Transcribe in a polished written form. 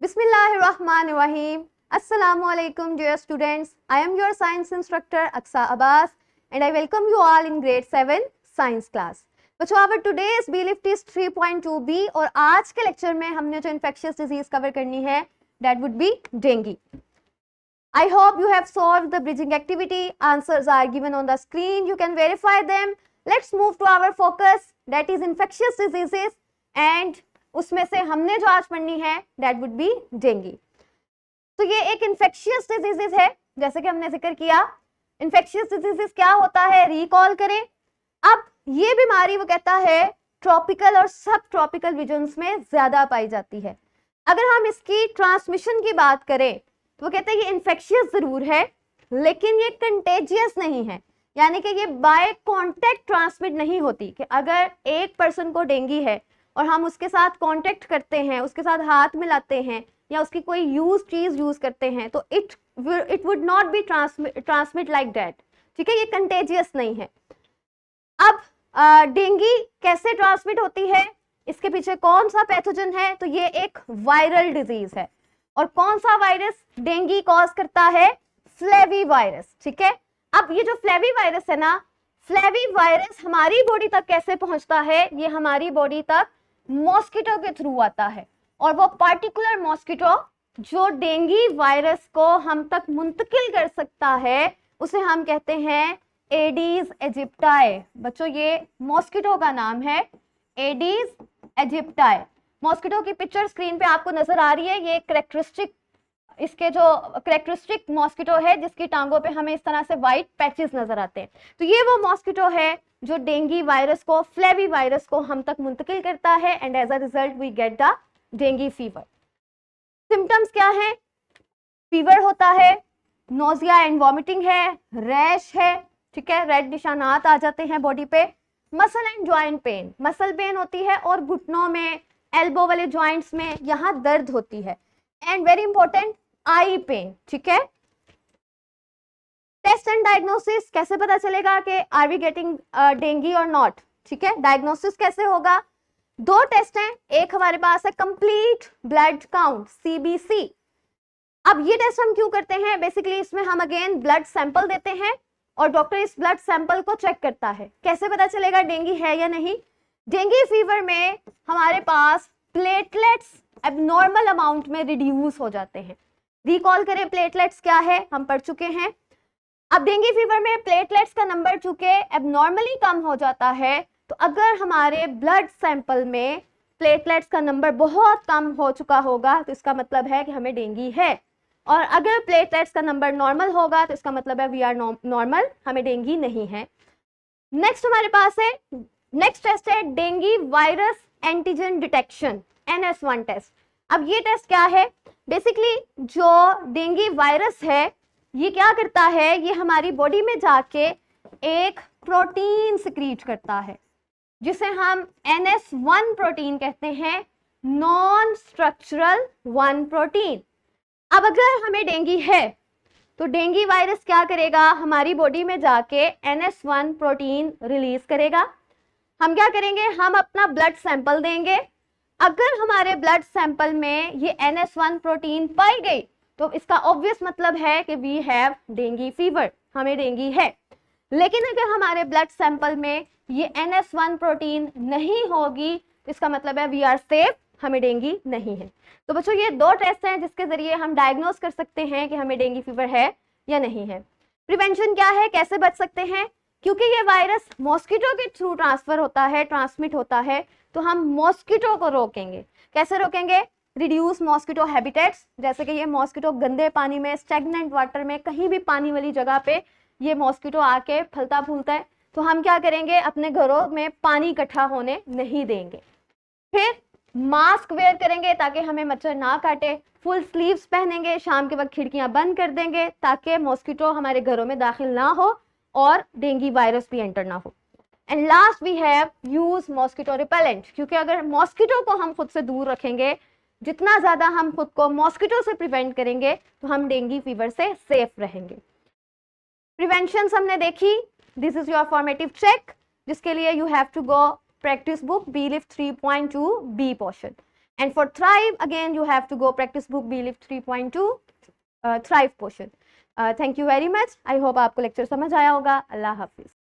Bismillahirrahmanirrahim. Assalamualaikum dear students. I am your science instructor Aksa Abbas and I welcome you all in grade 7 science class. बच्चों our today's B-Lift is 3.2b और आज के lecture में हमने जो infectious disease cover करनी है that would be dengue. I hope you have solved the bridging activity. Answers are given on the screen. You can verify them. Let's move to our focus that is infectious diseases and उसमें से हमने जो आज पढ़नी है that would be dengue. तो ये एक infectious diseases है, जैसे कि हमने जिक्र किया. infectious diseases क्या होता है, रिकॉल करें. अब ये बीमारी वो कहता है ट्रॉपिकल और सब ट्रॉपिकल रीजन्स में ज्यादा पाई जाती है. अगर हम इसकी ट्रांसमिशन की बात करें तो वो कहते हैं ये इन्फेक्शियस जरूर है लेकिन ये कंटेजियस नहीं है, यानी कि ये बाय कांटेक्ट ट्रांसमिट नहीं होती. कि अगर एक पर्सन को डेंगू है और हम उसके साथ कांटेक्ट करते हैं, उसके साथ हाथ मिलाते हैं या उसकी कोई चीज यूज करते हैं तो it would not be transmit like that. ठीक है, ये कंटेजियस नहीं है. अब डेंगू कैसे ट्रांसमिट होती है, इसके पीछे कौन सा पैथोजन है, तो ये एक वायरल डिजीज है. और कौन सा वायरस डेंगू कॉज करता है, फ्लेवी वायरस. ठीक है, अब ये जो फ्लेवी वायरस है ना, फ्लेवी वायरस हमारी बॉडी तक कैसे पहुंचता है, ये हमारी बॉडी तक मॉस्किटो के थ्रू आता है. और वो पार्टिकुलर मॉस्किटो जो डेंगू वायरस को हम तक मुंतकिल कर सकता है उसे हम कहते हैं एडीज एजिप्टाई. बच्चों ये मॉस्किटो का नाम है एडीज एजिप्टाई. मॉस्किटो की पिक्चर स्क्रीन पे आपको नजर आ रही है. ये इसके जो करेक्टरिस्टिक मॉस्किटो है जिसकी टांगों पे हमें इस तरह से व्हाइट पैचेस नजर आते हैं, तो ये वो मॉस्किटो है जो डेंगू वायरस को, फ्लेवी वायरस को हम तक मुंतकिल करता है and as a result we get the dengue fever. Symptoms क्या है, फीवर होता है, नोजिया एंड वॉमिटिंग है, रैश है. ठीक है, रेड निशानात आ जाते हैं बॉडी पे. Muscle and joint pain, muscle pain होती है और घुटनों में, एल्बो वाले जॉइंट्स में यहाँ दर्द होती है. And very important, eye pain. ठीक है, टेस्ट एंड डायग्नोसिस, कैसे पता चलेगा कि आर वी गेटिंग डेंगू और नॉट. ठीक है, डायग्नोसिस कैसे होगा, दो टेस्ट हैं. एक हमारे पास है कंप्लीट ब्लड काउंट CBC. अब ये टेस्ट हम क्यों करते हैं, बेसिकली इसमें हम अगेन ब्लड सैंपल देते हैं और डॉक्टर इस ब्लड सैंपल को चेक करता है. कैसे पता चलेगा डेंगू है या नहीं, डेंगू फीवर में हमारे पास प्लेटलेट्स एबनॉर्मल अमाउंट में रिड्यूस हो जाते हैं. रिकॉल करें प्लेटलेट्स क्या है, हम पढ़ चुके हैं. अब डेंगू फीवर में प्लेटलेट्स का नंबर चूंकि एबनॉर्मली कम हो जाता है, तो अगर हमारे ब्लड सैंपल में प्लेटलेट्स का नंबर बहुत कम हो चुका होगा तो इसका मतलब है कि हमें डेंगू है. और अगर प्लेटलेट्स का नंबर नॉर्मल होगा तो इसका मतलब है वी आर नॉर्मल, हमें डेंगू नहीं है. नेक्स्ट हमारे पास है, नेक्स्ट टेस्ट है dengue virus antigen detection, NS1 test. अब ये टेस्ट क्या है, बेसिकली जो डेंगू वायरस है ये क्या करता है, ये हमारी बॉडी में जाके एक प्रोटीन सिक्रीट करता है जिसे हम NS1 प्रोटीन कहते हैं, नॉन स्ट्रक्चरल 1 प्रोटीन. अब अगर हमें डेंगू है तो डेंगू वायरस क्या करेगा, हमारी बॉडी में जाके NS1 प्रोटीन रिलीज करेगा. हम क्या करेंगे, हम अपना ब्लड सैंपल देंगे. अगर हमारे ब्लड सैंपल में ये NS1 प्रोटीन पाई गई तो इसका ऑब्वियस मतलब है कि वी हैव डेंगू फीवर, हमें डेंगू है. लेकिन अगर हमारे ब्लड सैंपल में ये NS1 प्रोटीन नहीं होगी तो इसका मतलब है वी आर सेफ, हमें डेंगू नहीं है. तो बच्चों ये दो टेस्ट हैं जिसके जरिए हम डायग्नोस कर सकते हैं कि हमें डेंगू फीवर है या नहीं है. प्रिवेंशन क्या है, कैसे बच सकते हैं, क्योंकि ये वायरस मॉस्किटो के थ्रू ट्रांसफर होता है, ट्रांसमिट होता है, तो हम मॉस्किटो को रोकेंगे. कैसे रोकेंगे, रिड्यूस मॉस्किटो हैबिटेट्स, जैसे कि ये मॉस्किटो गंदे पानी में, स्टैग्नेंट वाटर में, कहीं भी पानी वाली जगह पे ये मॉस्किटो आके फलता फूलता है, तो हम क्या करेंगे, अपने घरों में पानी इकट्ठा होने नहीं देंगे. फिर मास्क वेयर करेंगे ताकि हमें मच्छर ना काटे, फुल स्लीव्स पहनेंगे, शाम के वक्त खिड़कियां बंद कर देंगे ताकि मॉस्किटो हमारे घरों में दाखिल ना हो और डेंगू वायरस भी एंटर ना हो. And last we have use mosquito repellent, क्योंकि अगर मॉस्किटो को हम खुद से दूर रखेंगे, जितना ज्यादा हम खुद को मॉस्किटो से प्रिवेंट करेंगे तो हम डेंगू फीवर से सेफ रहेंगे. प्रिवेंशन हमने देखी. This is your formative check जिसके लिए you have to go practice book B-Lift 3.2B portion. And for thrive again you have to go practice book B live 3.2 thrive portion. Thank you very much. I hope आपको lecture समझ आया होगा. अल्लाह हाफिज.